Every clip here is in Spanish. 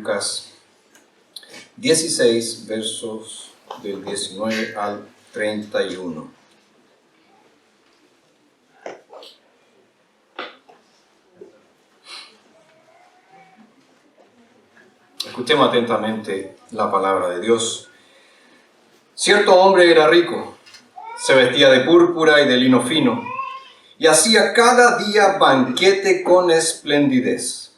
Lucas 16, versos del 19 al 31. Escuchemos atentamente la palabra de Dios. Cierto hombre era rico, se vestía de púrpura y de lino fino, y hacía cada día banquete con esplendidez.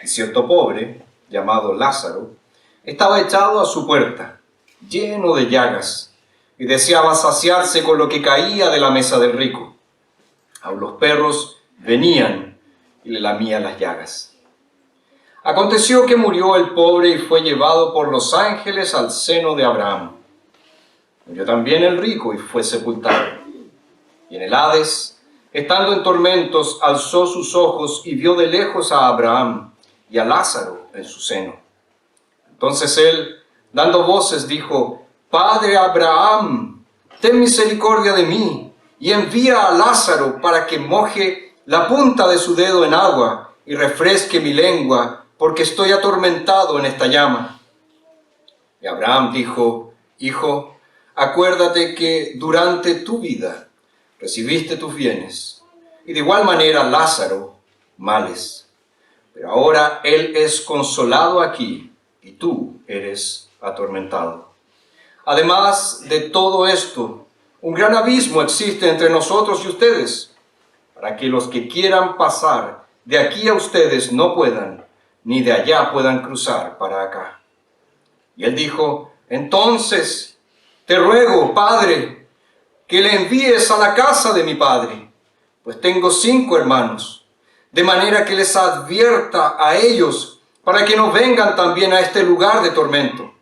Y cierto pobre, llamado Lázaro, estaba echado a su puerta, lleno de llagas, y deseaba saciarse con lo que caía de la mesa del rico. Aun los perros venían y le lamían las llagas. Aconteció que murió el pobre y fue llevado por los ángeles al seno de Abraham. Murió también el rico y fue sepultado. Y en el Hades, estando en tormentos, alzó sus ojos y vio de lejos a Abraham y a Lázaro en su seno. Entonces él, dando voces, dijo: Padre Abraham, ten misericordia de mí, y envía a Lázaro para que moje la punta de su dedo en agua y refresque mi lengua, porque estoy atormentado en esta llama. Y Abraham dijo: Hijo, acuérdate que durante tu vida recibiste tus bienes, y de igual manera Lázaro males. Pero ahora él es consolado aquí, y tú eres atormentado. Además de todo esto, un gran abismo existe entre nosotros y ustedes, para que los que quieran pasar de aquí a ustedes no puedan, ni de allá puedan cruzar para acá. Y él dijo: Entonces, te ruego, Padre, que le envíes a la casa de mi padre, pues tengo 5 hermanos, de manera que les advierta a ellos, para que no vengan también a este lugar de tormento.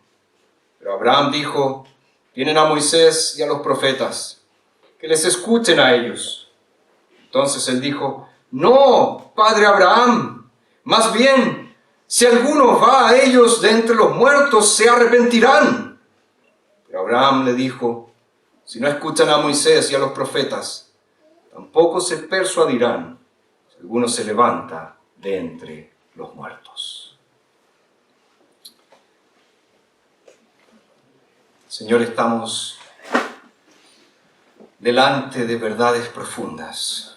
Pero Abraham dijo: Tienen a Moisés y a los profetas, que les escuchen a ellos. Entonces él dijo: No, Padre Abraham, más bien, si alguno va a ellos de entre los muertos, se arrepentirán. Pero Abraham le dijo: Si no escuchan a Moisés y a los profetas, tampoco se persuadirán si alguno se levanta de entre los muertos. Señor, estamos delante de verdades profundas.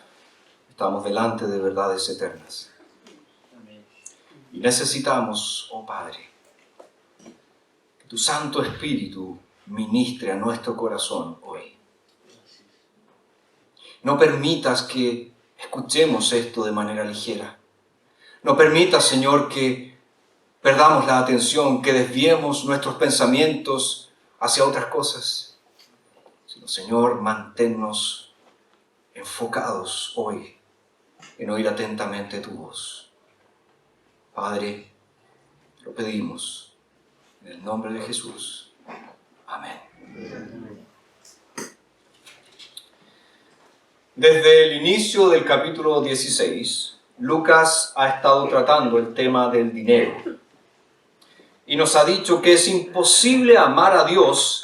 Estamos delante de verdades eternas. Y necesitamos, oh Padre, que tu Santo Espíritu ministre a nuestro corazón hoy. No permitas que escuchemos esto de manera ligera. No permitas, Señor, que perdamos la atención, que desviemos nuestros pensamientos hacia otras cosas. Sino, Señor, manténnos enfocados hoy en oír atentamente tu voz. Padre, lo pedimos en el nombre de Jesús. Amén. Desde el inicio del capítulo 16, Lucas ha estado tratando el tema del dinero. Y nos ha dicho que es imposible amar a Dios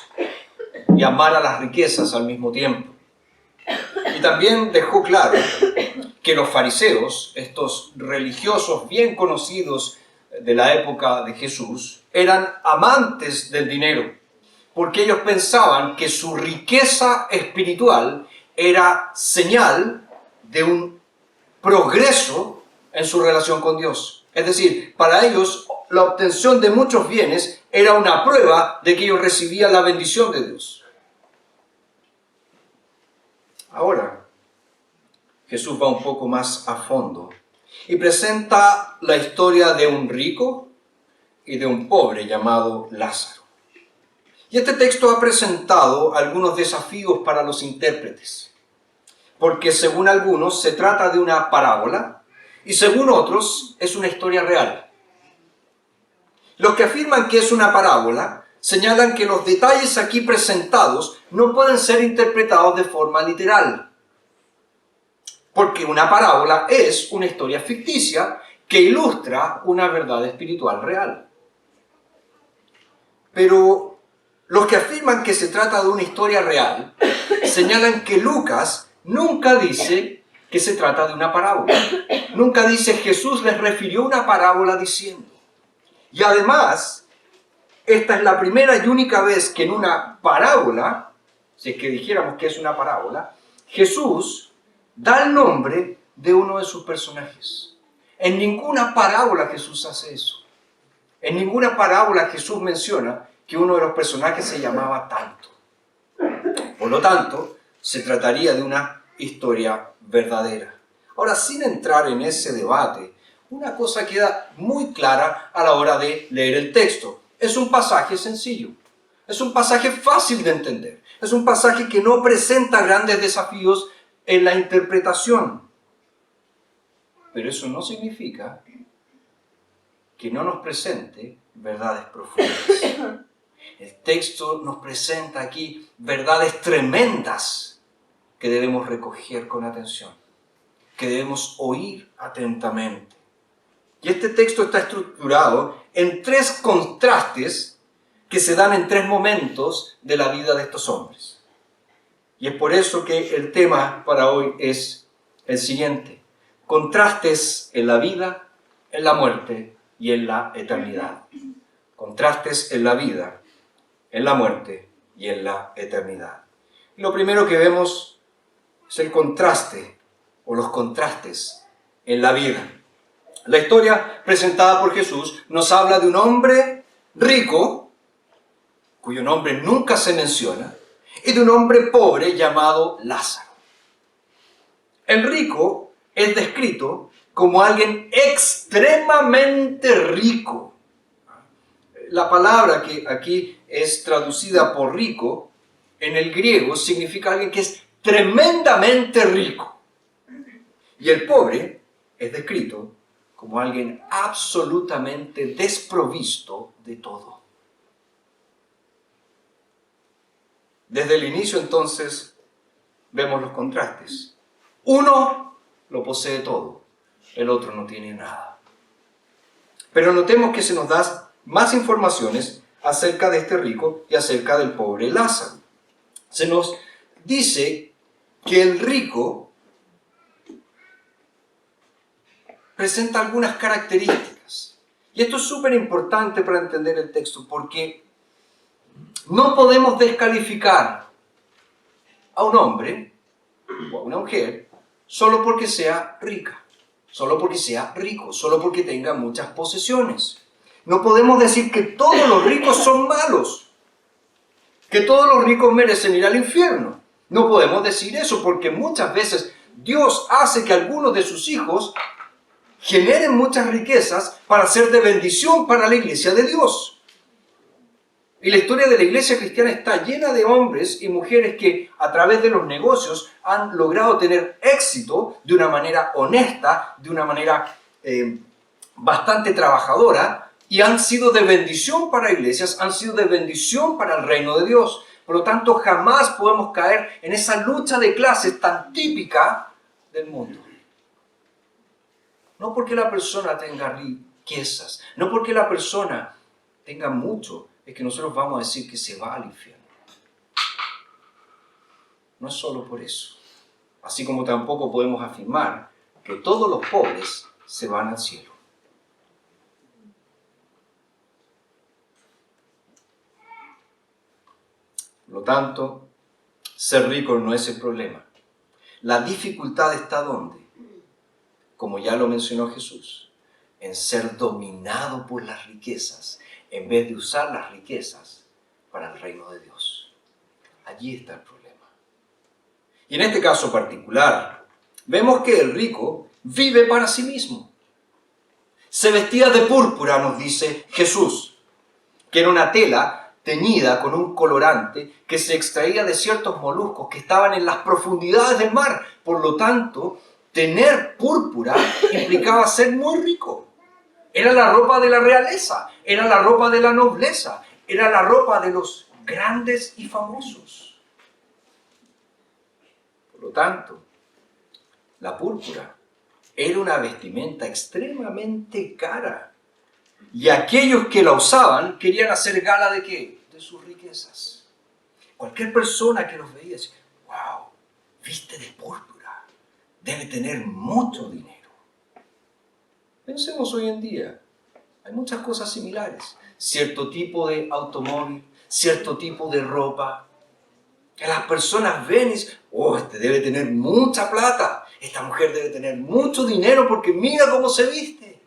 y amar a las riquezas al mismo tiempo. Y también dejó claro que los fariseos, estos religiosos bien conocidos de la época de Jesús, eran amantes del dinero, porque ellos pensaban que su riqueza espiritual era señal de un progreso en su relación con Dios. Es decir, para ellos la obtención de muchos bienes era una prueba de que ellos recibían la bendición de Dios. Ahora, Jesús va un poco más a fondo y presenta la historia de un rico y de un pobre llamado Lázaro. Y este texto ha presentado algunos desafíos para los intérpretes, porque según algunos se trata de una parábola y según otros es una historia real. Los que afirman que es una parábola señalan que los detalles aquí presentados no pueden ser interpretados de forma literal, porque una parábola es una historia ficticia que ilustra una verdad espiritual real. Pero los que afirman que se trata de una historia real señalan que Lucas nunca dice que se trata de una parábola. Nunca dice: Jesús les refirió una parábola diciendo. Y además, esta es la primera y única vez que en una parábola, si es que dijéramos que es una parábola, Jesús da el nombre de uno de sus personajes. En ninguna parábola Jesús hace eso. En ninguna parábola Jesús menciona que uno de los personajes se llamaba tanto. Por lo tanto, se trataría de una historia verdadera. Ahora, sin entrar en ese debate, una cosa queda muy clara a la hora de leer el texto. Es un pasaje sencillo. Es un pasaje fácil de entender. Es un pasaje que no presenta grandes desafíos en la interpretación. Pero eso no significa que no nos presente verdades profundas. El texto nos presenta aquí verdades tremendas que debemos recoger con atención, que debemos oír atentamente. Y este texto está estructurado en tres contrastes que se dan en tres momentos de la vida de estos hombres. Y es por eso que el tema para hoy es el siguiente: contrastes en la vida, en la muerte y en la eternidad. Contrastes en la vida, en la muerte y en la eternidad. Y lo primero que vemos es el contraste o los contrastes en la vida. La historia presentada por Jesús nos habla de un hombre rico, cuyo nombre nunca se menciona, y de un hombre pobre llamado Lázaro. El rico es descrito como alguien extremadamente rico. La palabra que aquí es traducida por rico, en el griego significa alguien que es tremendamente rico. Y el pobre es descrito como alguien absolutamente desprovisto de todo. Desde el inicio entonces vemos los contrastes. Uno lo posee todo, el otro no tiene nada. Pero notemos que se nos da más informaciones acerca de este rico y acerca del pobre Lázaro. Se nos dice que el rico presenta algunas características. Y esto es súper importante para entender el texto, porque no podemos descalificar a un hombre o a una mujer solo porque sea rica, solo porque sea rico, solo porque tenga muchas posesiones. No podemos decir que todos los ricos son malos, que todos los ricos merecen ir al infierno. No podemos decir eso porque muchas veces Dios hace que algunos de sus hijos generen muchas riquezas para ser de bendición para la iglesia de Dios. Y la historia de la iglesia cristiana está llena de hombres y mujeres que a través de los negocios han logrado tener éxito de una manera honesta, de una manera bastante trabajadora, y han sido de bendición para iglesias, han sido de bendición para el reino de Dios. Por lo tanto, jamás podemos caer en esa lucha de clases tan típica del mundo. No porque la persona tenga riquezas, no porque la persona tenga mucho, es que nosotros vamos a decir que se va al infierno. No es solo por eso. Así como tampoco podemos afirmar que todos los pobres se van al cielo. Por lo tanto, ser rico no es el problema. La dificultad está ¿dónde? Como ya lo mencionó Jesús, en ser dominado por las riquezas, en vez de usar las riquezas para el reino de Dios. Allí está el problema. Y en este caso particular, vemos que el rico vive para sí mismo. Se vestía de púrpura, nos dice Jesús, que era una tela teñida con un colorante que se extraía de ciertos moluscos que estaban en las profundidades del mar. Por lo tanto, tener púrpura implicaba ser muy rico. Era la ropa de la realeza, era la ropa de la nobleza, era la ropa de los grandes y famosos. Por lo tanto, la púrpura era una vestimenta extremadamente cara. Y aquellos que la usaban querían hacer gala ¿de qué? De sus riquezas. Cualquier persona que los veía decía, wow, viste de púrpura, debe tener mucho dinero. Pensemos hoy en día, Hay muchas cosas similares. Cierto tipo de automóvil, cierto tipo de ropa, que las personas ven y dicen, oh, este debe tener mucha plata, esta mujer debe tener mucho dinero porque mira cómo se viste.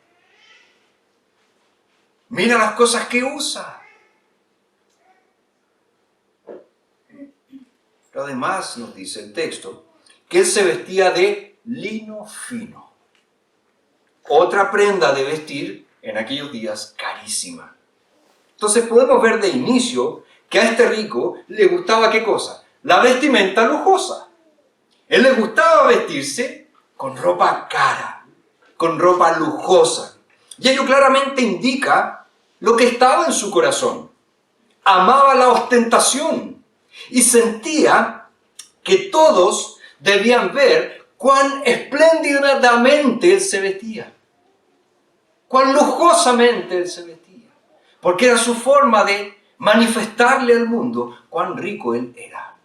Mira las cosas que usa. Pero además nos dice el texto que él se vestía de lino fino. Otra prenda de vestir en aquellos días carísima. Entonces podemos ver de inicio que a este rico le gustaba ¿qué cosa? La vestimenta lujosa. Él le gustaba vestirse con ropa cara, con ropa lujosa. Y ello claramente indica lo que estaba en su corazón. Amaba la ostentación y sentía que todos debían ver cuán espléndidamente él se vestía, cuán lujosamente él se vestía, porque era su forma de manifestarle al mundo cuán rico él era.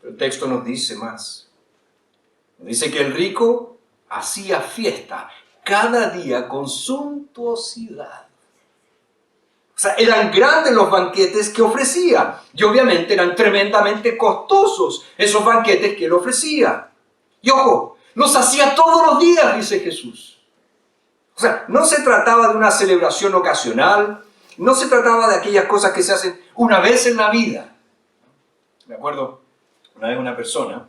Pero el texto nos dice más. Nos dice que el rico hacía fiesta cada día con suntuosidad. O sea, eran grandes los banquetes que ofrecía. Y obviamente eran tremendamente costosos esos banquetes que él ofrecía. Y ojo, los hacía todos los días, dice Jesús. O sea, no se trataba de una celebración ocasional, no se trataba de aquellas cosas que se hacen una vez en la vida. Me acuerdo una vez una persona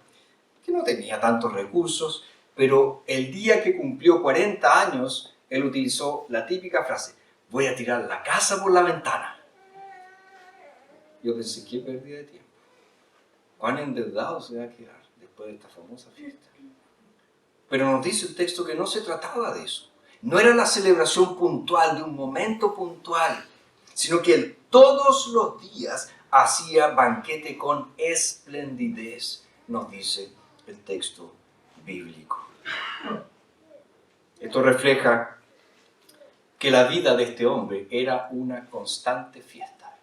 que no tenía tantos recursos, pero el día que cumplió 40 años, él utilizó la típica frase, voy a tirar la casa por la ventana. Yo pensé, qué pérdida de tiempo. ¿Cuán endeudado se va a quedar después de esta famosa fiesta? Pero nos dice el texto que no se trataba de eso. No era la celebración puntual de un momento puntual, sino que él todos los días hacía banquete con esplendidez, nos dice el texto bíblico. Esto refleja que la vida de este hombre era una constante fiesta.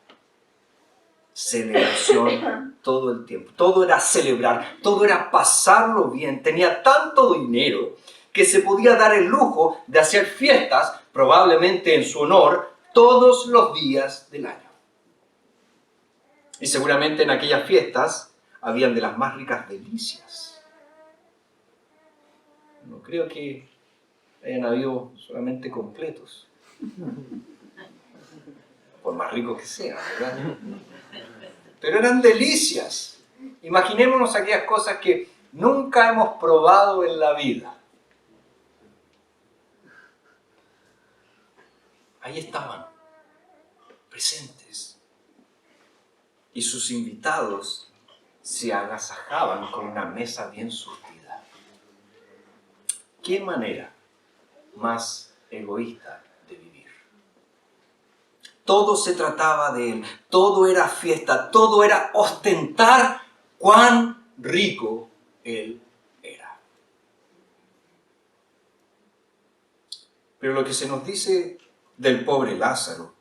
Celebración todo el tiempo. Todo era celebrar, todo era pasarlo bien. Tenía tanto dinero que se podía dar el lujo de hacer fiestas, probablemente en su honor, todos los días del año. Y seguramente en aquellas fiestas habían de las más ricas delicias. No creo que hayan habido solamente completos, por más ricos que sean, ¿verdad? Pero eran delicias. Imaginémonos aquellas cosas que nunca hemos probado en la vida. Ahí estaban, presentes. Y sus invitados se agasajaban con una mesa bien surtida. ¿Qué manera más egoísta de vivir? Todo se trataba de él, todo era fiesta, todo era ostentar cuán rico él era. Pero lo que se nos dice del pobre Lázaro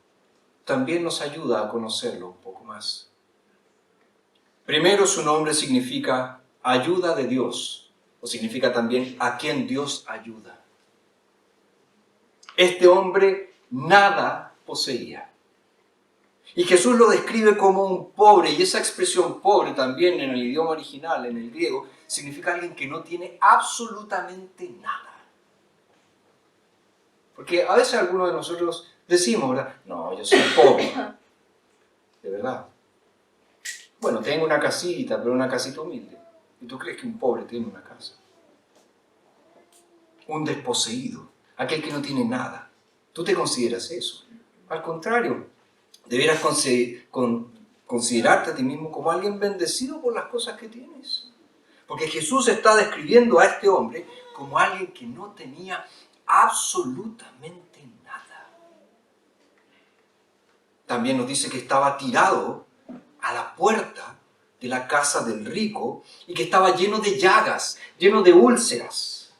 también nos ayuda a conocerlo un poco más. Primero, su nombre significa ayuda de Dios, o significa también a quien Dios ayuda. Este hombre nada poseía. Y Jesús lo describe como un pobre, y esa expresión pobre también en el idioma original, en el griego, significa alguien que no tiene absolutamente nada. Porque a veces algunos de nosotros decimos, ¿verdad? No, yo soy pobre. De verdad. Bueno, tengo una casita, pero una casita humilde. ¿Y tú crees que un pobre tiene una casa? Un desposeído, aquel que no tiene nada. ¿Tú te consideras eso? Al contrario, deberás considerarte a ti mismo como alguien bendecido por las cosas que tienes. Porque Jesús está describiendo a este hombre como alguien que no tenía absolutamente nada. También nos dice que estaba tirado a la puerta de la casa del rico y que estaba lleno de llagas, lleno de úlceras.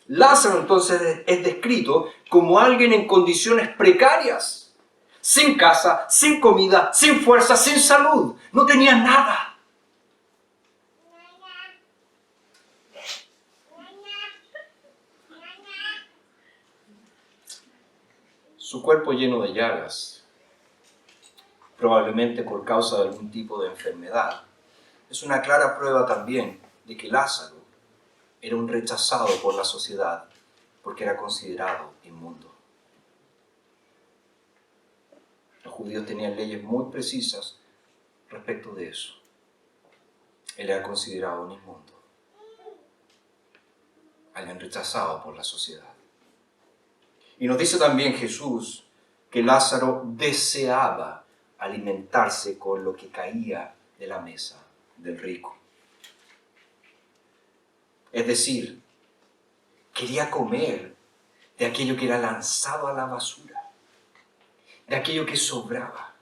Lázaro entonces es descrito como alguien en condiciones precarias, sin casa, sin comida, sin fuerza, sin salud. No tenía nada. su cuerpo lleno de llagas, probablemente por causa de algún tipo de enfermedad, es una clara prueba también de que Lázaro era un rechazado por la sociedad porque era considerado inmundo. Los judíos tenían leyes muy precisas respecto de eso. Él era considerado un inmundo, alguien rechazado por la sociedad. Y nos dice también Jesús que Lázaro deseaba alimentarse con lo que caía de la mesa del rico. Es decir, quería comer de aquello que era lanzado a la basura, de aquello que sobraba,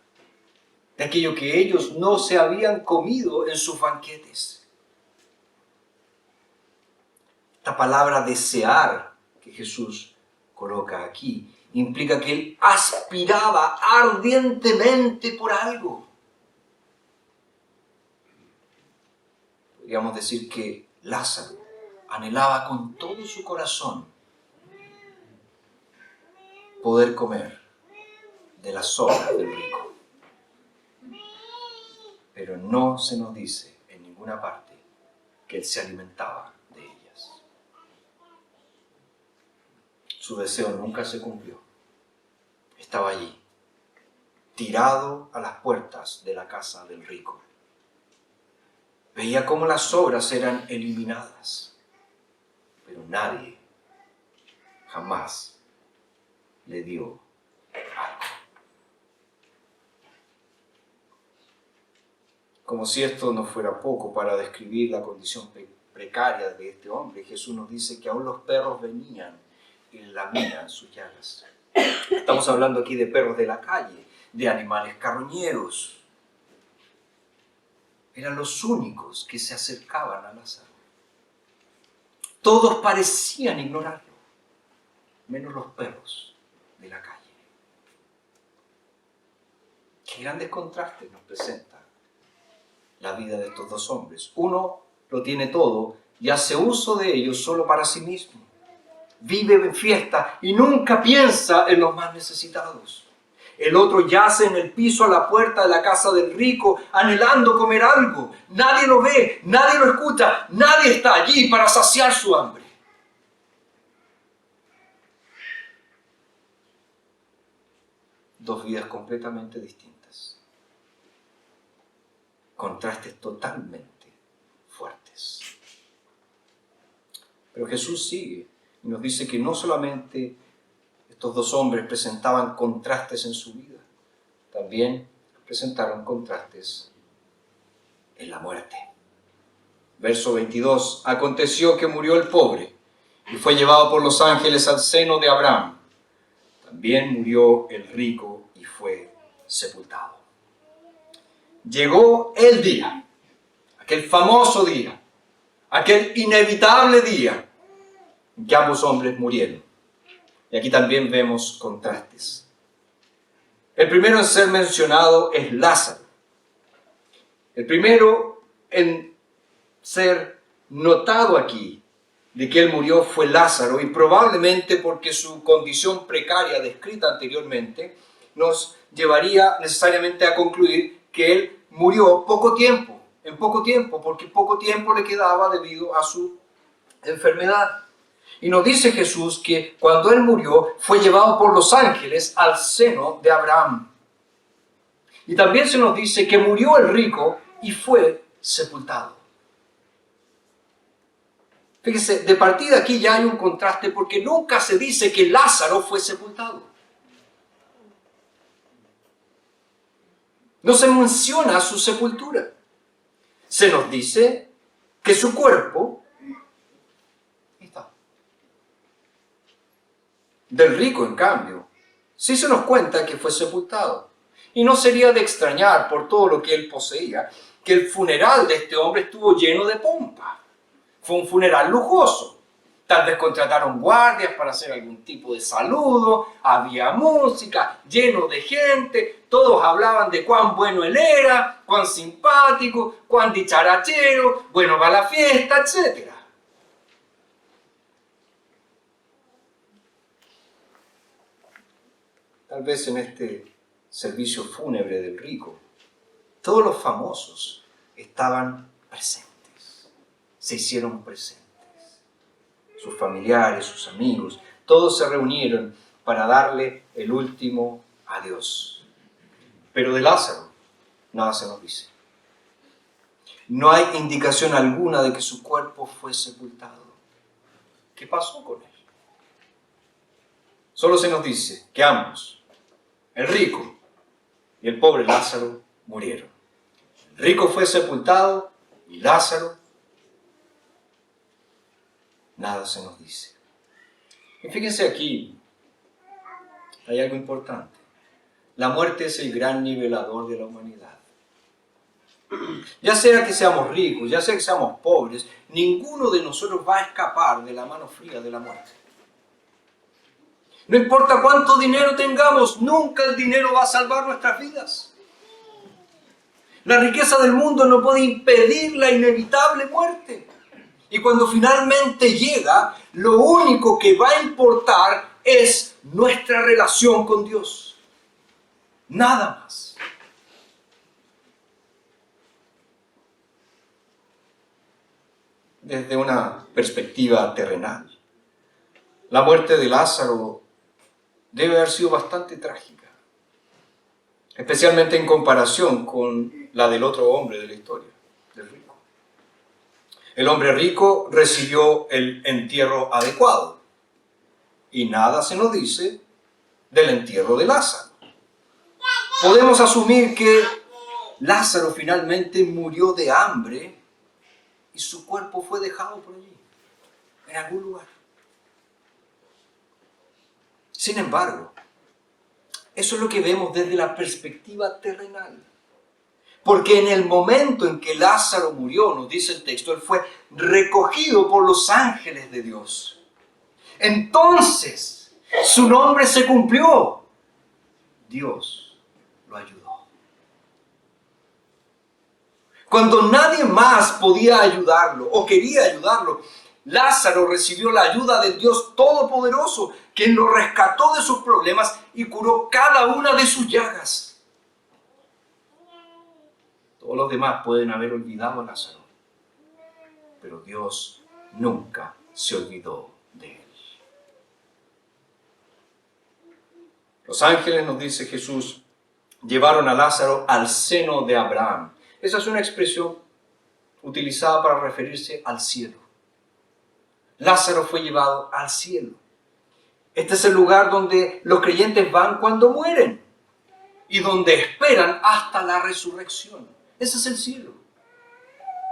de aquello que ellos no se habían comido en sus banquetes. Esta palabra desear que Jesús coloca aquí implica que él aspiraba ardientemente por algo. Podríamos decir que Lázaro anhelaba con todo su corazón poder comer de las sobras del rico. Pero no se nos dice en ninguna parte que él se alimentaba de ellas. Su deseo nunca se cumplió. Estaba allí, tirado a las puertas de la casa del rico. Veía cómo las sobras eran eliminadas, pero nadie jamás le dio algo. Como si esto no fuera poco para describir la condición precaria de este hombre, Jesús nos dice que aún los perros venían y lamían sus llagas. Estamos hablando aquí de perros de la calle, de animales carroñeros. Eran los únicos que se acercaban a Lázaro. Todos parecían ignorarlo, menos los perros de la calle. Qué grandes contrastes nos presenta la vida de estos dos hombres. Uno lo tiene todo y hace uso de ello solo para sí mismo. Vive en fiesta y nunca piensa en los más necesitados. El otro yace en el piso a la puerta de la casa del rico, anhelando comer algo. Nadie lo ve, nadie lo escucha, nadie está allí para saciar su hambre. Dos vidas completamente distintas. Contrastes totalmente fuertes. Pero Jesús sigue y nos dice que no solamente estos dos hombres presentaban contrastes en su vida, también presentaron contrastes en la muerte. Verso 22. Aconteció que murió el pobre y fue llevado por los ángeles al seno de Abraham. También murió el rico y fue sepultado. Llegó el día, aquel famoso día, aquel inevitable día en que ambos hombres murieron. Y aquí también vemos contrastes. El primero en ser mencionado es Lázaro. El primero en ser notado aquí de que él murió fue Lázaro, y probablemente porque su condición precaria descrita anteriormente nos llevaría necesariamente a concluir que él murió en poco tiempo, porque poco tiempo le quedaba debido a su enfermedad. Y nos dice Jesús que cuando él murió fue llevado por los ángeles al seno de Abraham. Y también se nos dice que murió el rico y fue sepultado. Fíjese, de partida aquí ya hay un contraste porque nunca se dice que Lázaro fue sepultado. No se menciona su sepultura. Se nos dice que su cuerpo está. Del rico, en cambio, sí se nos cuenta que fue sepultado. Y no sería de extrañar, por todo lo que él poseía, que el funeral de este hombre estuvo lleno de pompa. Fue un funeral lujoso. Tal vez contrataron guardias para hacer algún tipo de saludo, había música, lleno de gente, todos hablaban de cuán bueno él era, cuán simpático, cuán dicharachero, bueno va la fiesta, etc. tal vez en este servicio fúnebre del rico, todos los famosos estaban presentes, se hicieron presentes. Sus familiares, sus amigos, todos se reunieron para darle el último adiós. Pero de Lázaro nada se nos dice. No hay indicación alguna de que su cuerpo fue sepultado. ¿Qué pasó con él? Solo se nos dice que ambos, el rico y el pobre Lázaro, murieron. El rico fue sepultado y Lázaro, nada se nos dice. Y fíjense aquí, hay algo importante. La muerte es el gran nivelador de la humanidad. Ya sea que seamos ricos, ya sea que seamos pobres, ninguno de nosotros va a escapar de la mano fría de la muerte. No importa cuánto dinero tengamos, nunca el dinero va a salvar nuestras vidas. La riqueza del mundo no puede impedir la inevitable muerte. Y cuando finalmente llega, lo único que va a importar es nuestra relación con Dios. Nada más. Desde una perspectiva terrenal, la muerte de Lázaro debe haber sido bastante trágica, especialmente en comparación con la del otro hombre de la historia, del rico. El hombre rico recibió el entierro adecuado y nada se nos dice del entierro de Lázaro. Podemos asumir que Lázaro finalmente murió de hambre y su cuerpo fue dejado por allí, en algún lugar. Sin embargo, eso es lo que vemos desde la perspectiva terrenal. Porque en el momento en que Lázaro murió, nos dice el texto, él fue recogido por los ángeles de Dios. Entonces, su nombre se cumplió. Dios lo ayudó. Cuando nadie más podía ayudarlo o quería ayudarlo, Lázaro recibió la ayuda del Dios Todopoderoso, quien lo rescató de sus problemas y curó cada una de sus llagas. Todos los demás pueden haber olvidado a Lázaro, pero Dios nunca se olvidó de él. Los ángeles, nos dice Jesús, llevaron a Lázaro al seno de Abraham. Esa es una expresión utilizada para referirse al cielo. Lázaro fue llevado al cielo. Este es el lugar donde los creyentes van cuando mueren y donde esperan hasta la resurrección. Ese es el cielo.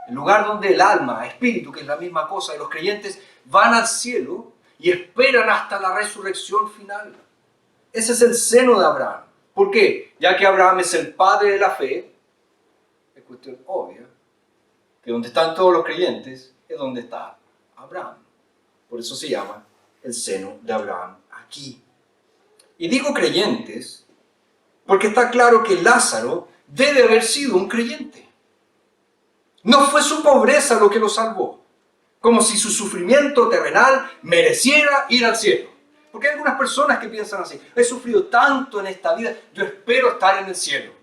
El lugar donde el alma, espíritu, que es la misma cosa, y los creyentes van al cielo y esperan hasta la resurrección final. Ese es el seno de Abraham. ¿Por qué? Ya que Abraham es el padre de la fe, es cuestión obvia que donde están todos los creyentes es donde está Abraham. Por eso se llama el seno de Abraham aquí. Y digo creyentes porque está claro que Lázaro debe haber sido un creyente. No fue su pobreza lo que lo salvó, como si su sufrimiento terrenal mereciera ir al cielo. Porque hay algunas personas que piensan así: he sufrido tanto en esta vida, yo espero estar en el cielo.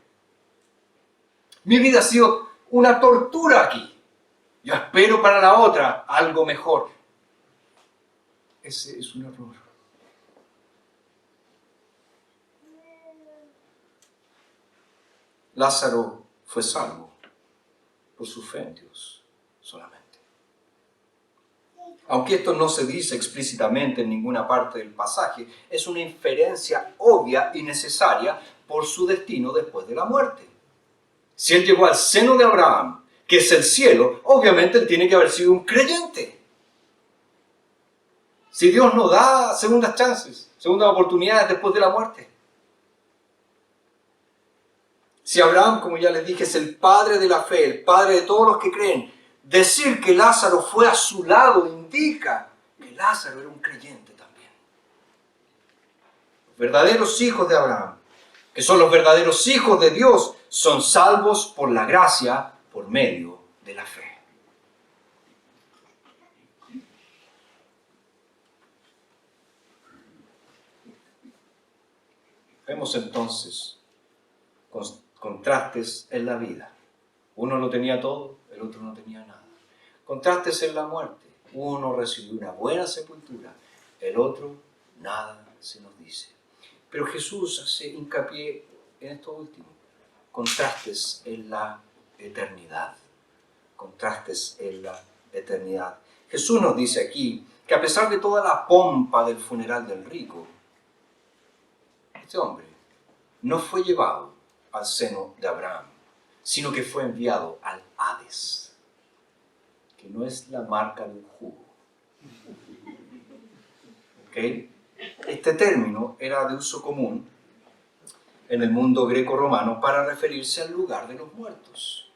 Mi vida ha sido una tortura aquí, yo espero para la otra algo mejor. Ese es un error. Lázaro fue salvo por su fe en Dios solamente. Aunque esto no se dice explícitamente en ninguna parte del pasaje, es una inferencia obvia y necesaria por su destino después de la muerte. Si él llegó al seno de Abraham, que es el cielo, obviamente él tiene que haber sido un creyente. Si Dios nos da segundas chances, segundas oportunidades después de la muerte. Si Abraham, como ya les dije, es el padre de la fe, el padre de todos los que creen, decir que Lázaro fue a su lado indica que Lázaro era un creyente también. Los verdaderos hijos de Abraham, que son los verdaderos hijos de Dios, son salvos por la gracia, por medio de la fe. Vemos entonces contrastes en la vida. Uno lo tenía todo, el otro no tenía nada. Contrastes en la muerte. Uno recibió una buena sepultura, el otro nada se nos dice. Pero Jesús hace hincapié en esto último. Contrastes en la eternidad. Contrastes en la eternidad. Jesús nos dice aquí que a pesar de toda la pompa del funeral del rico, este hombre no fue llevado al seno de Abraham, sino que fue enviado al Hades, que no es la marca de un jugo. ¿Okay? Este término era de uso común en el mundo greco-romano para referirse al lugar de los muertos.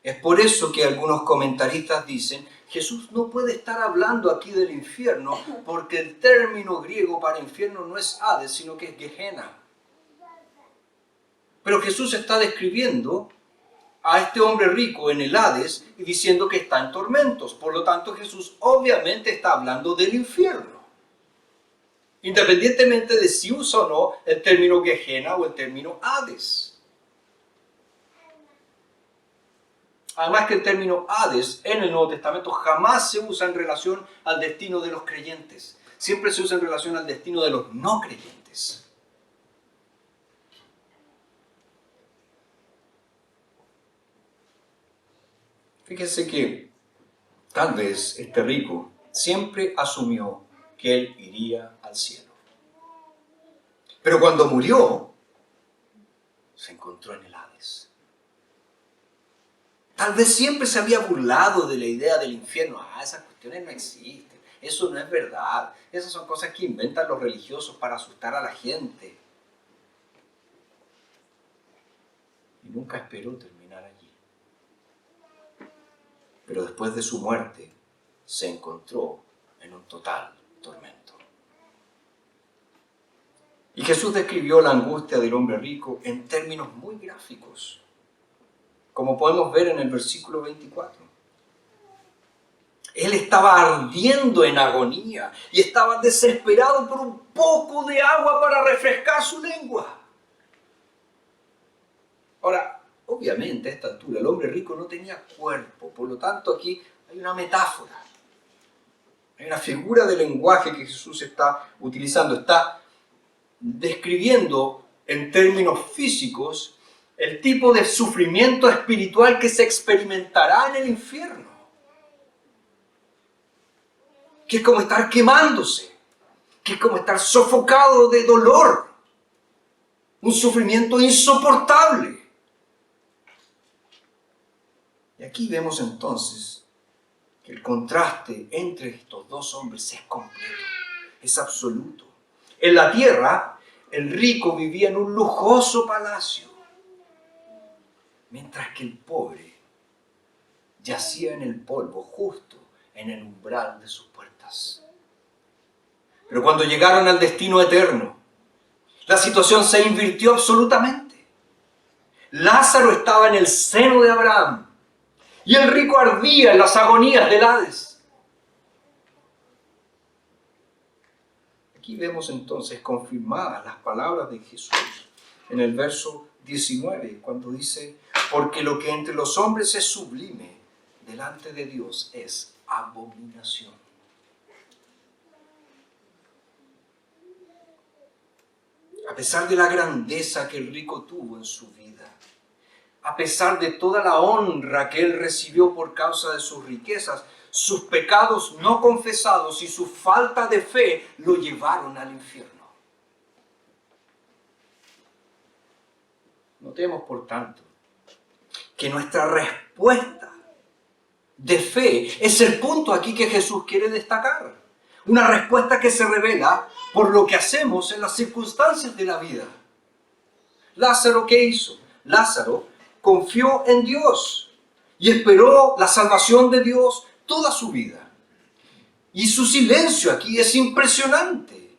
Es por eso que algunos comentaristas dicen, Jesús no puede estar hablando aquí del infierno, porque el término griego para infierno no es Hades, sino que es Gehenna. Pero Jesús está describiendo a este hombre rico en el Hades y diciendo que está en tormentos. Por lo tanto, Jesús obviamente está hablando del infierno, independientemente de si usa o no el término Gehenna o el término Hades. Además que el término Hades en el Nuevo Testamento jamás se usa en relación al destino de los creyentes. Siempre se usa en relación al destino de los no creyentes. Fíjense que tal vez este rico siempre asumió que él iría al cielo. Pero cuando murió, se encontró en el Hades. Tal vez siempre se había burlado de la idea del infierno. Esas cuestiones no existen. Eso no es verdad. Esas son cosas que inventan los religiosos para asustar a la gente. Y nunca esperó terminar allí. Pero después de su muerte, se encontró en un total tormento. Y Jesús describió la angustia del hombre rico en términos muy gráficos, como podemos ver en el versículo 24. Él estaba ardiendo en agonía y estaba desesperado por un poco de agua para refrescar su lengua. Ahora, obviamente a esta altura el hombre rico no tenía cuerpo, por lo tanto aquí hay una metáfora, hay una figura de lenguaje que Jesús está utilizando, está describiendo en términos físicos el tipo de sufrimiento espiritual que se experimentará en el infierno. Que es como estar quemándose, que es como estar sofocado de dolor. Un sufrimiento insoportable. Y aquí vemos entonces que el contraste entre estos dos hombres es completo, es absoluto. En la tierra, el rico vivía en un lujoso palacio, mientras que el pobre yacía en el polvo justo en el umbral de sus puertas. Pero cuando llegaron al destino eterno, la situación se invirtió absolutamente. Lázaro estaba en el seno de Abraham y el rico ardía en las agonías del Hades. Aquí vemos entonces confirmadas las palabras de Jesús en el verso 19, cuando dice, porque lo que entre los hombres es sublime, delante de Dios es abominación. A pesar de la grandeza que el rico tuvo en su vida, a pesar de toda la honra que él recibió por causa de sus riquezas, sus pecados no confesados y su falta de fe lo llevaron al infierno. Notemos, por tanto, que nuestra respuesta de fe es el punto aquí que Jesús quiere destacar. Una respuesta que se revela por lo que hacemos en las circunstancias de la vida. Lázaro, ¿qué hizo? Lázaro confió en Dios y esperó la salvación de Dios toda su vida. Y su silencio aquí es impresionante.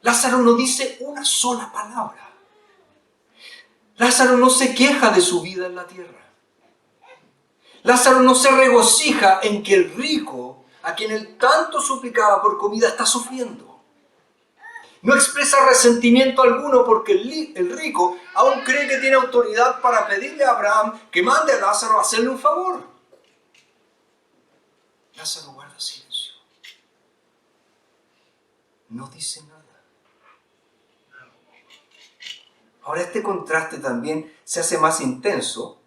Lázaro no dice una sola palabra. Lázaro no se queja de su vida en la tierra. Lázaro no se regocija en que el rico, a quien él tanto suplicaba por comida, está sufriendo. No expresa resentimiento alguno porque el rico aún cree que tiene autoridad para pedirle a Abraham que mande a Lázaro a hacerle un favor. Lázaro guarda silencio. No dice nada. Ahora este contraste también se hace más intenso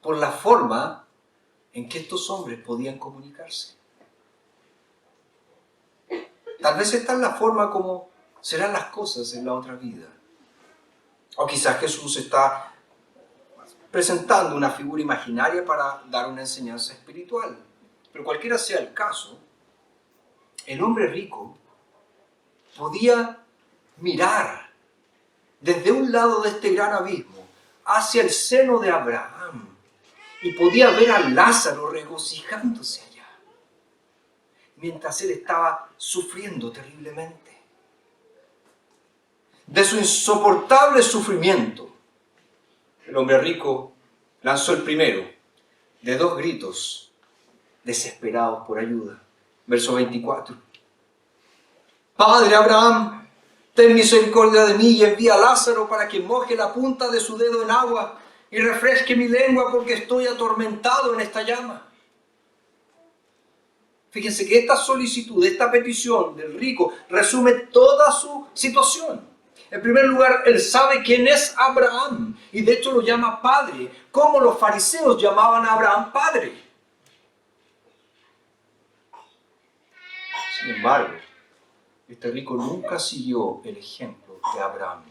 por la forma en que estos hombres podían comunicarse. Tal vez esta es la forma como serán las cosas en la otra vida. O quizás Jesús está presentando una figura imaginaria para dar una enseñanza espiritual. Pero cualquiera sea el caso, el hombre rico podía mirar desde un lado de este gran abismo hacia el seno de Abraham y podía ver a Lázaro regocijándose allá, mientras él estaba sufriendo terriblemente. De su insoportable sufrimiento, el hombre rico lanzó el primero de dos gritos desesperados por ayuda. Verso 24. Padre Abraham, ten misericordia de mí y envía a Lázaro para que moje la punta de su dedo en agua y refresque mi lengua porque estoy atormentado en esta llama. Fíjense que esta solicitud, esta petición del rico resume toda su situación. En primer lugar, él sabe quién es Abraham y de hecho lo llama padre, como los fariseos llamaban a Abraham padre. Sin embargo, este rico nunca siguió el ejemplo de Abraham.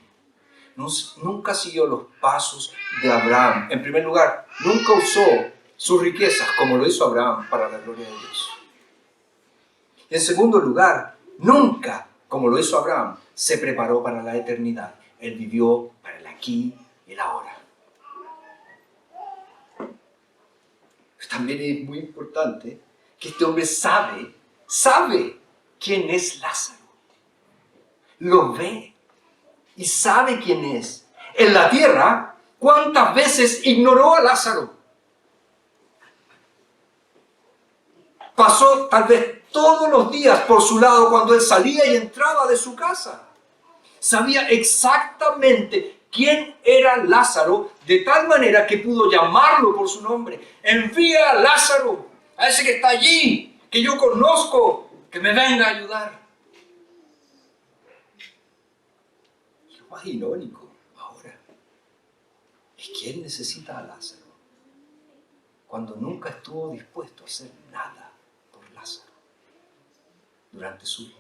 Nunca siguió los pasos de Abraham. En primer lugar, nunca usó sus riquezas como lo hizo Abraham para la gloria de Dios. En segundo lugar, nunca, como lo hizo Abraham, se preparó para la eternidad. Él vivió para el aquí y el ahora. También es muy importante que este hombre sabe quién es Lázaro. Lo ve y sabe quién es. En la tierra, ¿cuántas veces ignoró a Lázaro? Pasó tal vez todos los días por su lado cuando él salía y entraba de su casa. Sabía exactamente quién era Lázaro, de tal manera que pudo llamarlo por su nombre. Envía a Lázaro, a ese que está allí, que yo conozco, que me venga a ayudar. Y lo más irónico ahora es que él necesita a Lázaro cuando nunca estuvo dispuesto a hacer nada por Lázaro durante su vida.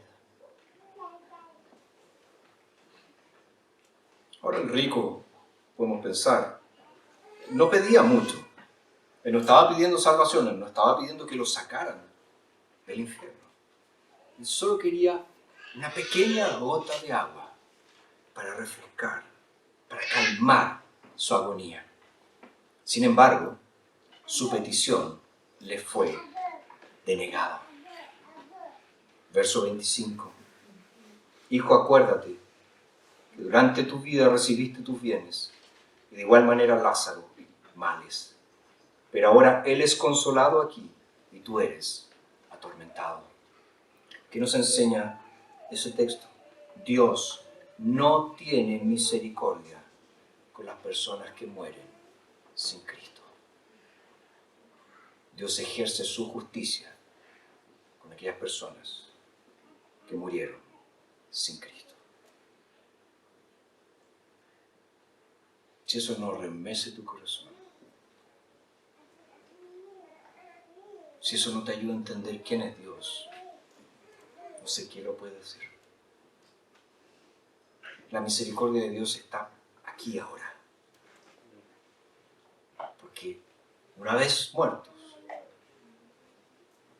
Ahora el rico, podemos pensar, no pedía mucho. Él no estaba pidiendo salvación, él no estaba pidiendo que lo sacaran del infierno. Él solo quería una pequeña gota de agua para refrescar, para calmar su agonía. Sin embargo, su petición le fue denegada. Verso 25. Hijo, acuérdate que durante tu vida recibiste tus bienes, y de igual manera Lázaro males. Pero ahora él es consolado aquí, y tú eres atormentado. ¿Qué nos enseña ese texto? Dios no tiene misericordia con las personas que mueren sin Cristo. Dios ejerce su justicia con aquellas personas que murieron sin Cristo. Si eso no remece tu corazón, si eso no te ayuda a entender quién es Dios, no sé quién lo puede decir. La misericordia de Dios está aquí ahora. Porque una vez muertos,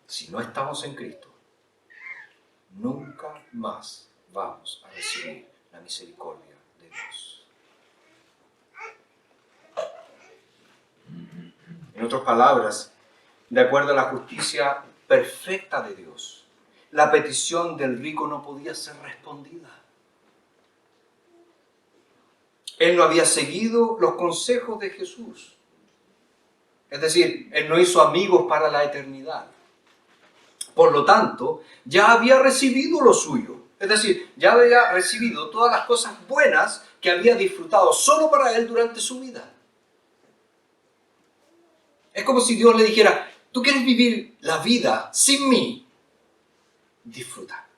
si no estamos en Cristo, nunca más vamos a recibir la misericordia de Dios. En otras palabras, de acuerdo a la justicia perfecta de Dios, la petición del rico no podía ser respondida. Él no había seguido los consejos de Jesús. Es decir, él no hizo amigos para la eternidad. Por lo tanto, ya había recibido lo suyo. Es decir, ya había recibido todas las cosas buenas que había disfrutado solo para él durante su vida. Es como si Dios le dijera, ¿tú quieres vivir la vida sin mí? Disfruta.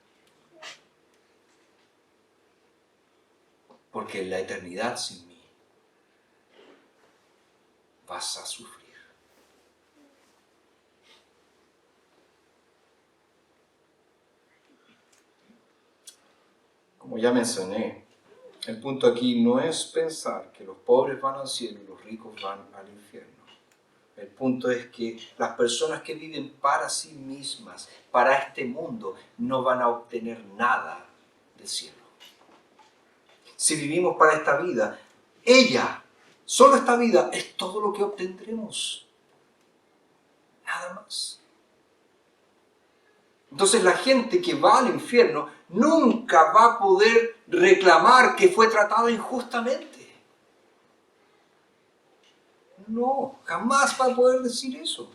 Porque en la eternidad sin mí vas a sufrir. Como ya mencioné, el punto aquí no es pensar que los pobres van al cielo y los ricos van al infierno. El punto es que las personas que viven para sí mismas, para este mundo, no van a obtener nada del cielo. Si vivimos para esta vida, solo esta vida, es todo lo que obtendremos. Nada más. Entonces la gente que va al infierno nunca va a poder reclamar que fue tratada injustamente. No, jamás va a poder decir eso.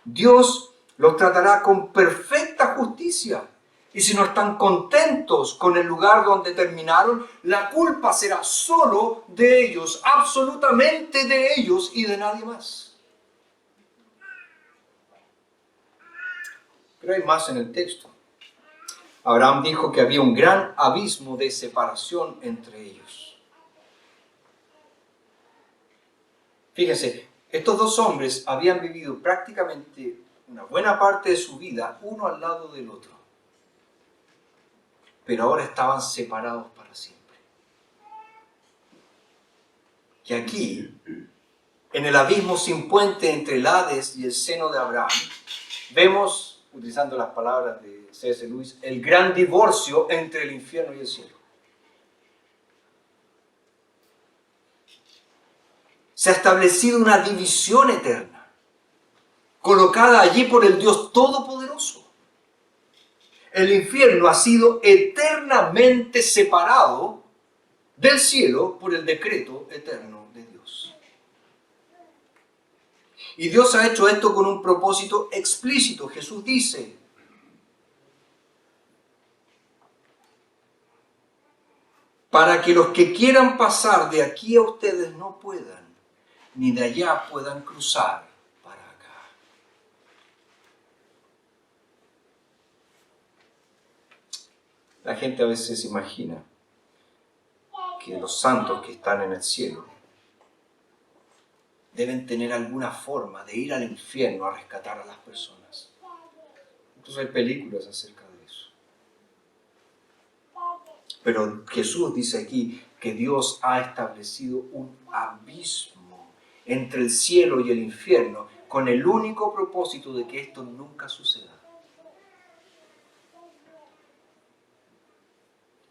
Dios los tratará con perfecta justicia. Y si no están contentos con el lugar donde terminaron, la culpa será solo de ellos, absolutamente de ellos y de nadie más. Pero hay más en el texto. Abraham dijo que había un gran abismo de separación entre ellos. Fíjense, estos dos hombres habían vivido prácticamente una buena parte de su vida uno al lado del otro. Pero ahora estaban separados para siempre. Y aquí, en el abismo sin puente entre el Hades y el seno de Abraham, vemos, utilizando las palabras de C.S. Lewis, el gran divorcio entre el infierno y el cielo. Se ha establecido una división eterna, colocada allí por el Dios Todopoderoso. El infierno ha sido eternamente separado del cielo por el decreto eterno de Dios. Y Dios ha hecho esto con un propósito explícito. Jesús dice, para que los que quieran pasar de aquí a ustedes no puedan, ni de allá puedan cruzar para acá. La gente a veces imagina que los santos que están en el cielo deben tener alguna forma de ir al infierno a rescatar a las personas. Entonces hay películas acerca de eso. Pero Jesús dice aquí que Dios ha establecido un abismo entre el cielo y el infierno con el único propósito de que esto nunca suceda.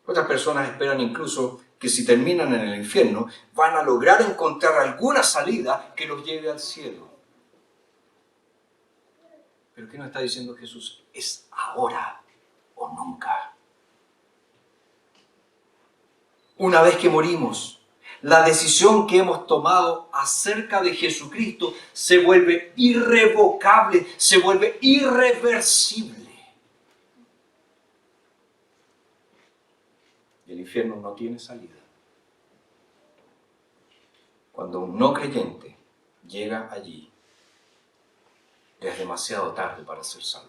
Otras personas esperan incluso que si terminan en el infierno van a lograr encontrar alguna salida que los lleve al cielo. Pero ¿qué nos está diciendo Jesús? Es ahora o nunca. Una vez que morimos, la decisión que hemos tomado acerca de Jesucristo se vuelve irrevocable, se vuelve irreversible. Y el infierno no tiene salida. Cuando un no creyente llega allí, es demasiado tarde para ser salvo.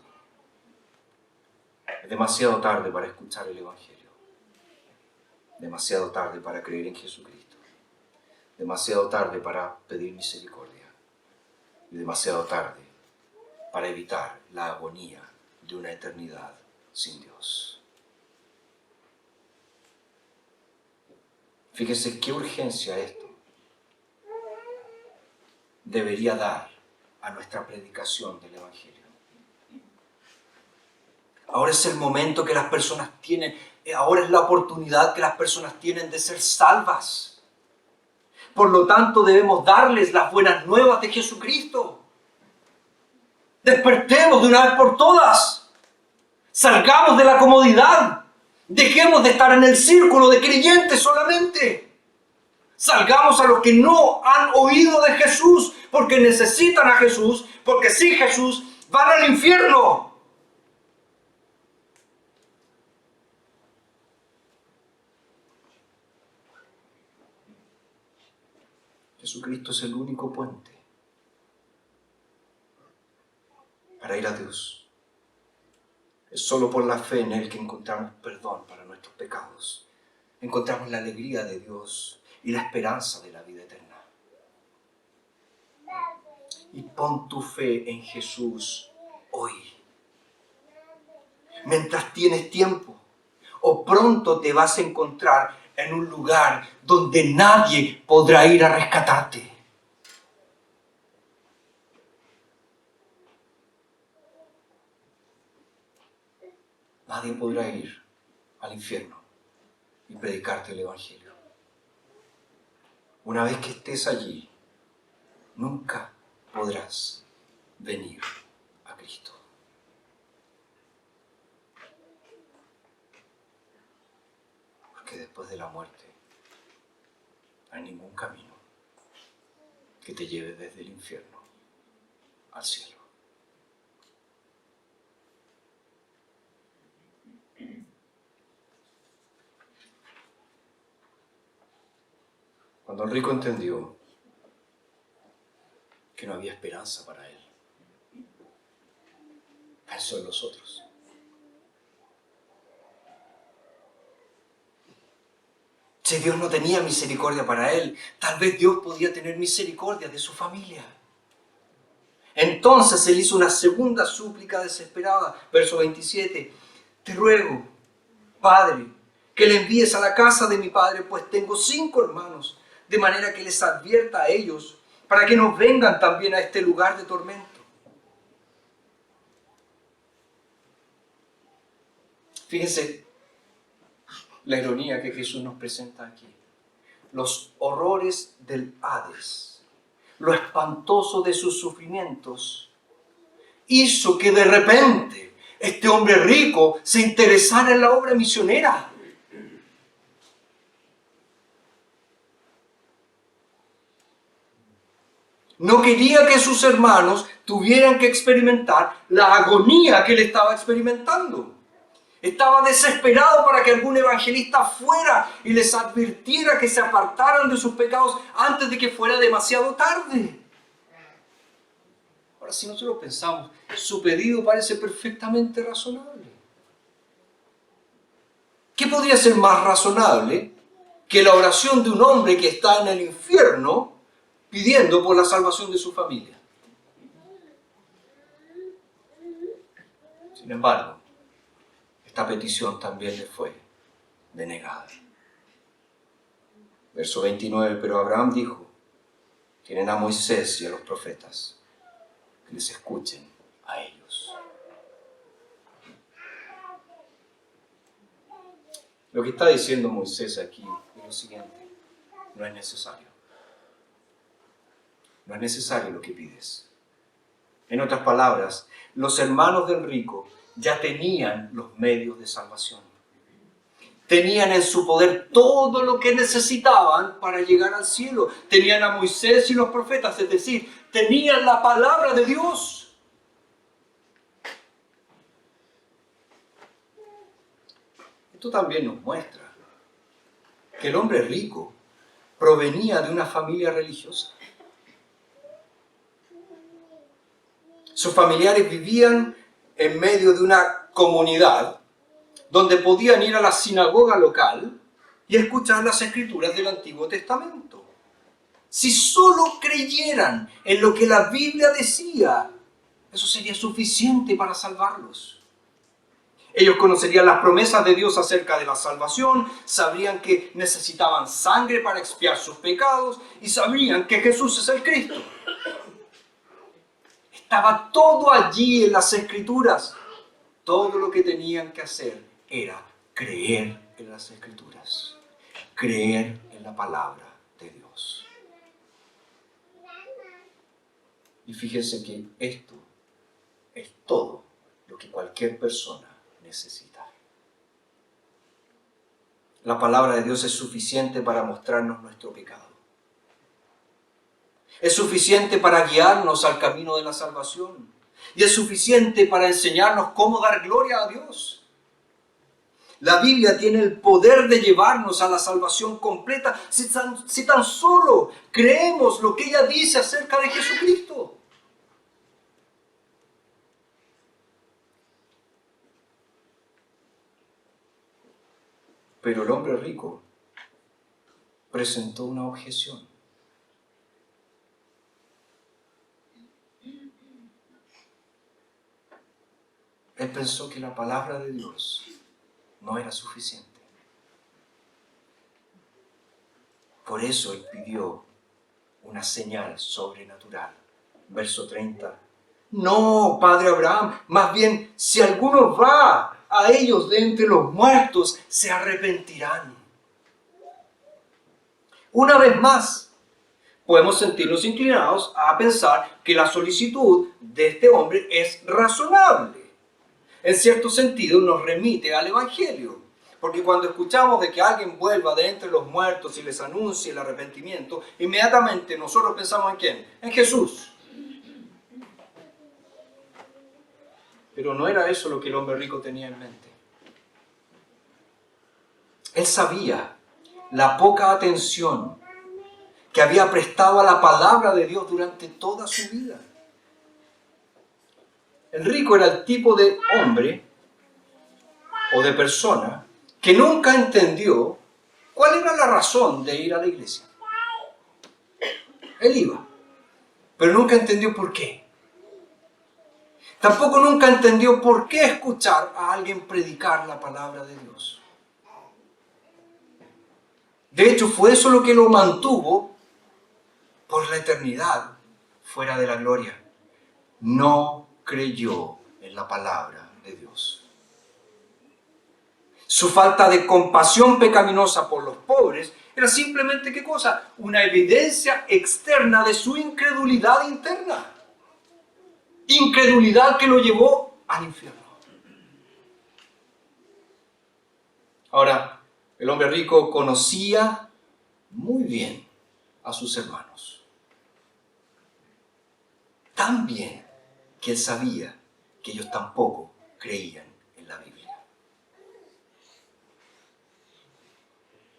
Es demasiado tarde para escuchar el Evangelio. Demasiado tarde para creer en Jesucristo. Demasiado tarde para pedir misericordia. Y demasiado tarde para evitar la agonía de una eternidad sin Dios. Fíjese qué urgencia esto debería dar a nuestra predicación del Evangelio. Ahora es el momento que las personas tienen, ahora es la oportunidad que las personas tienen de ser salvas. Por lo tanto, debemos darles las buenas nuevas de Jesucristo. Despertemos de una vez por todas. Salgamos de la comodidad. Dejemos de estar en el círculo de creyentes solamente. Salgamos a los que no han oído de Jesús, porque necesitan a Jesús, porque sin Jesús van al infierno. Jesucristo es el único puente para ir a Dios. Es solo por la fe en Él que encontramos perdón para nuestros pecados. Encontramos la alegría de Dios y la esperanza de la vida eterna. Y pon tu fe en Jesús hoy. Mientras tienes tiempo, o pronto te vas a encontrar en un lugar donde nadie podrá ir a rescatarte. Nadie podrá ir al infierno y predicarte el Evangelio. Una vez que estés allí, nunca podrás venir a Cristo. Porque después de la muerte no hay ningún camino que te lleve desde el infierno al cielo. Cuando el rico entendió que no había esperanza para él, pensó en los otros. Si Dios no tenía misericordia para él, tal vez Dios podía tener misericordia de su familia. Entonces él hizo una segunda súplica desesperada. Verso 27. Te ruego, Padre, que le envíes a la casa de mi padre, pues tengo 5 hermanos, de manera que les advierta a ellos, para que no vengan también a este lugar de tormento. Fíjense la ironía que Jesús nos presenta aquí. Los horrores del Hades, lo espantoso de sus sufrimientos, hizo que de repente este hombre rico se interesara en la obra misionera. No quería que sus hermanos tuvieran que experimentar la agonía que él estaba experimentando. Estaba desesperado para que algún evangelista fuera y les advirtiera que se apartaran de sus pecados antes de que fuera demasiado tarde. Ahora, si nosotros pensamos, su pedido parece perfectamente razonable. ¿Qué podría ser más razonable que la oración de un hombre que está en el infierno pidiendo por la salvación de su familia? Sin embargo, esta petición también le fue denegada. Verso 29, pero Abraham dijo, tienen a Moisés y a los profetas, que les escuchen a ellos. Lo que está diciendo Moisés aquí es lo siguiente, no es necesario. No es necesario lo que pides. En otras palabras, los hermanos del rico ya tenían los medios de salvación. Tenían en su poder todo lo que necesitaban para llegar al cielo. Tenían a Moisés y los profetas, es decir, tenían la palabra de Dios. Esto también nos muestra que el hombre rico provenía de una familia religiosa. Sus familiares vivían en medio de una comunidad donde podían ir a la sinagoga local y escuchar las escrituras del Antiguo Testamento. Si solo creyeran en lo que la Biblia decía, eso sería suficiente para salvarlos. Ellos conocerían las promesas de Dios acerca de la salvación, sabrían que necesitaban sangre para expiar sus pecados y sabrían que Jesús es el Cristo. Estaba todo allí en las Escrituras. Todo lo que tenían que hacer era creer en las Escrituras, creer en la palabra de Dios. Y fíjense que esto es todo lo que cualquier persona necesita. La palabra de Dios es suficiente para mostrarnos nuestro pecado. Es suficiente para guiarnos al camino de la salvación. Y es suficiente para enseñarnos cómo dar gloria a Dios. La Biblia tiene el poder de llevarnos a la salvación completa si tan solo creemos lo que ella dice acerca de Jesucristo. Pero el hombre rico presentó una objeción. Él pensó que la palabra de Dios no era suficiente. Por eso él pidió una señal sobrenatural. Verso 30. No, padre Abraham, más bien, si alguno va a ellos de entre los muertos, se arrepentirán. Una vez más, podemos sentirnos inclinados a pensar que la solicitud de este hombre es razonable. En cierto sentido nos remite al Evangelio, porque cuando escuchamos de que alguien vuelva de entre los muertos y les anuncie el arrepentimiento, inmediatamente nosotros pensamos ¿en quién? En Jesús. Pero no era eso lo que el hombre rico tenía en mente. Él sabía la poca atención que había prestado a la palabra de Dios durante toda su vida. El rico era el tipo de hombre o de persona que nunca entendió cuál era la razón de ir a la iglesia. Él iba, pero nunca entendió por qué. Tampoco nunca entendió por qué escuchar a alguien predicar la palabra de Dios. De hecho, fue eso lo que lo mantuvo por la eternidad fuera de la gloria. No creyó en la palabra de Dios. Su falta de compasión pecaminosa por los pobres era simplemente, ¿qué cosa? Una evidencia externa de su incredulidad interna. Incredulidad que lo llevó al infierno. Ahora, el hombre rico conocía muy bien a sus hermanos. Tan bien que él sabía que ellos tampoco creían en la Biblia.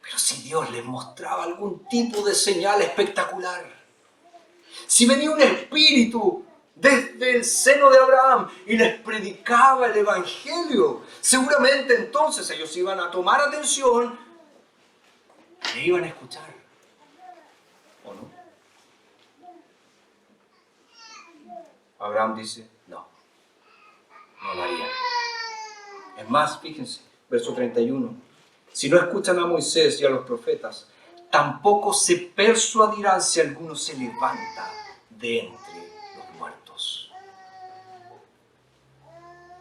Pero si Dios les mostraba algún tipo de señal espectacular, si venía un espíritu desde el seno de Abraham y les predicaba el Evangelio, seguramente entonces ellos iban a tomar atención e iban a escuchar. ¿O no? Abraham dice, no lo haría. Es más, fíjense, verso 31. Si no escuchan a Moisés y a los profetas, tampoco se persuadirán si alguno se levanta de entre los muertos.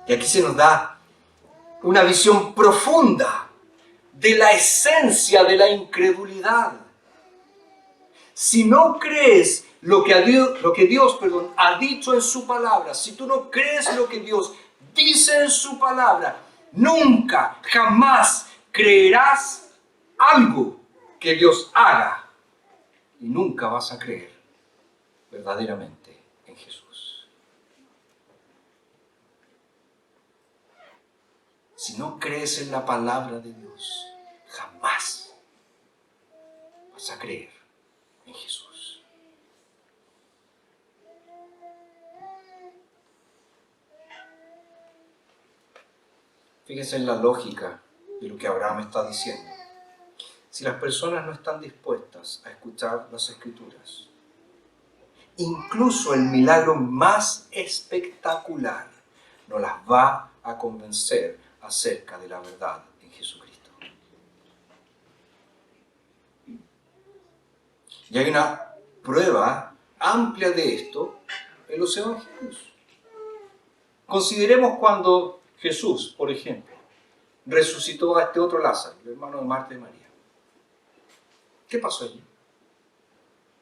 Y aquí se nos da una visión profunda de la esencia de la incredulidad. Si no crees lo que Dios ha dicho en su palabra, si tú no crees lo que Dios dice en su palabra, nunca, jamás creerás algo que Dios haga y nunca vas a creer verdaderamente en Jesús. Si no crees en la palabra de Dios, jamás vas a creer en Jesús. Fíjense en la lógica de lo que Abraham está diciendo. Si las personas no están dispuestas a escuchar las Escrituras, incluso el milagro más espectacular no las va a convencer acerca de la verdad en Jesucristo. Y hay una prueba amplia de esto en los evangelios. Consideremos cuando Jesús, por ejemplo, resucitó a este otro Lázaro, el hermano de Marta y María. ¿Qué pasó allí?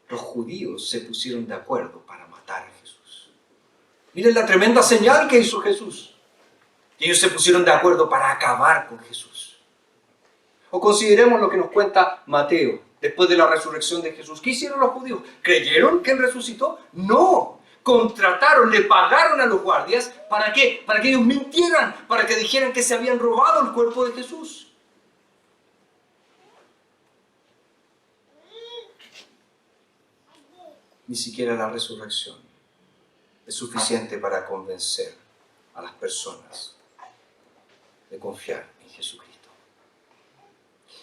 Los judíos se pusieron de acuerdo para matar a Jesús. Miren la tremenda señal que hizo Jesús. Y ellos se pusieron de acuerdo para acabar con Jesús. O consideremos lo que nos cuenta Mateo, después de la resurrección de Jesús. ¿Qué hicieron los judíos? ¿Creyeron que Él resucitó? No. contrataron, le pagaron a los guardias. ¿Para qué? Para que ellos mintieran, para que dijeran que se habían robado el cuerpo de Jesús. Ni siquiera la resurrección es suficiente para convencer a las personas de confiar en Jesucristo.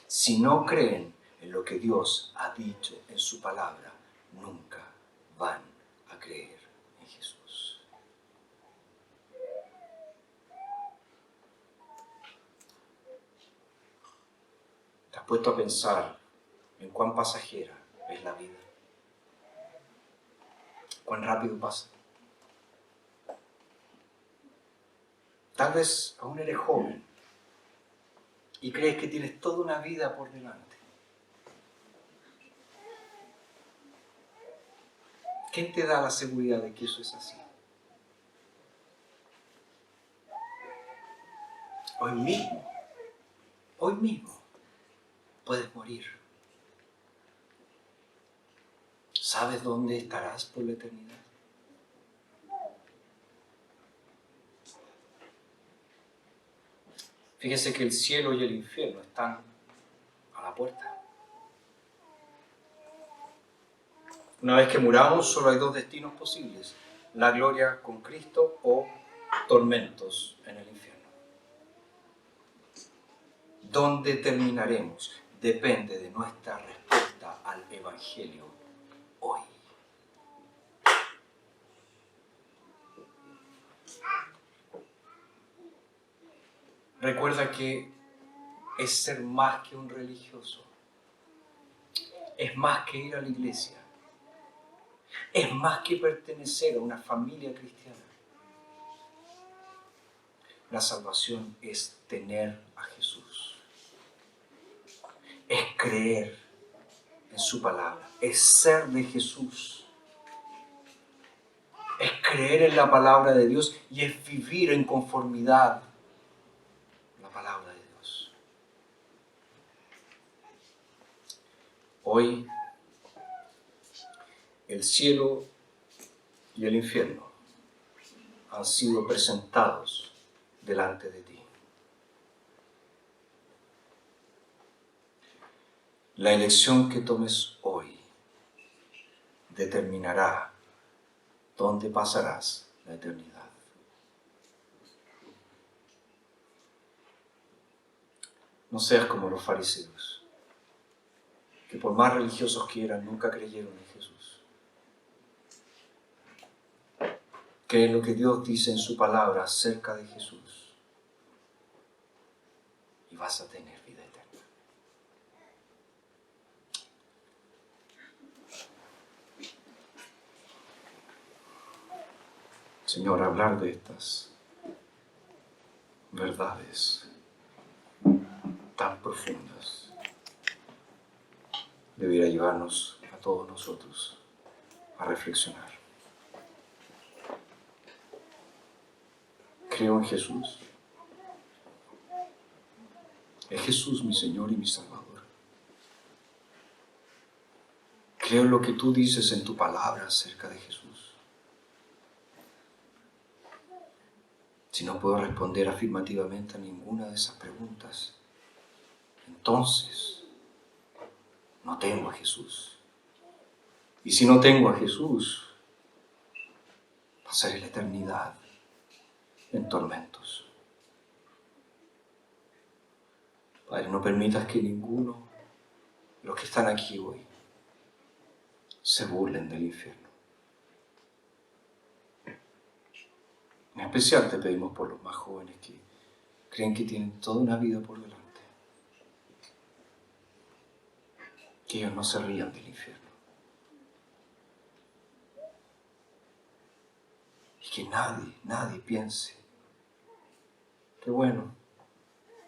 Si no creen en lo que Dios ha dicho en su palabra, nunca van a creer en Jesús. ¿Te has puesto a pensar en cuán pasajera es la vida? ¿Cuán rápido pasa? Tal vez aún eres joven y crees que tienes toda una vida por delante. ¿Quién te da la seguridad de que eso es así? Hoy mismo puedes morir. ¿Sabes dónde estarás por la eternidad? Fíjese que el cielo y el infierno están a la puerta. Una vez que muramos, solo hay dos destinos posibles: la gloria con Cristo o tormentos en el infierno. ¿Dónde terminaremos? Depende de nuestra respuesta al Evangelio hoy. Recuerda que es ser más que un religioso. Es más que ir a la iglesia. Es más que pertenecer a una familia cristiana. La salvación es tener a Jesús. Es creer en su palabra. Es ser de Jesús. Es creer en la palabra de Dios y es vivir en conformidad con la palabra de Dios. Hoy, el cielo y el infierno han sido presentados delante de ti. La elección que tomes hoy determinará dónde pasarás la eternidad. No seas como los fariseos, que por más religiosos que eran, nunca creyeron en Jesús. Cree en lo que Dios dice en su palabra acerca de Jesús y vas a tener vida eterna. Señor, hablar de estas verdades tan profundas debiera llevarnos a todos nosotros a reflexionar. Creo en Jesús. Es Jesús mi Señor y mi Salvador. Creo en lo que tú dices en tu palabra acerca de Jesús. Si no puedo responder afirmativamente a ninguna de esas preguntas, entonces no tengo a Jesús. Y si no tengo a Jesús, pasaré la eternidad en tormentos. Padre, no permitas que ninguno de los que están aquí hoy se burlen del infierno. En especial te pedimos por los más jóvenes que creen que tienen toda una vida por delante. Que ellos no se rían del infierno. Y que nadie piense que bueno,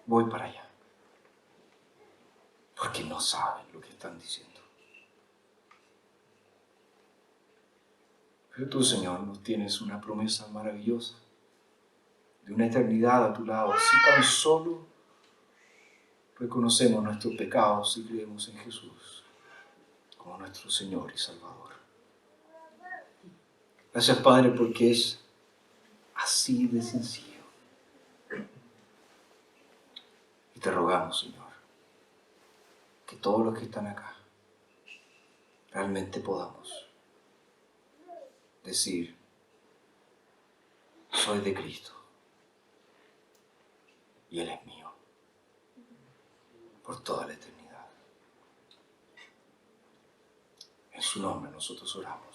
voy para allá. Porque no saben lo que están diciendo. Pero tú, Señor, nos tienes una promesa maravillosa de una eternidad a tu lado. Si tan solo reconocemos nuestros pecados y creemos en Jesús como nuestro Señor y Salvador. Gracias, Padre, porque es así de sencillo. Y te rogamos, Señor, que todos los que están acá realmente podamos decir: soy de Cristo y Él es mío por toda la eternidad. En su nombre nosotros oramos.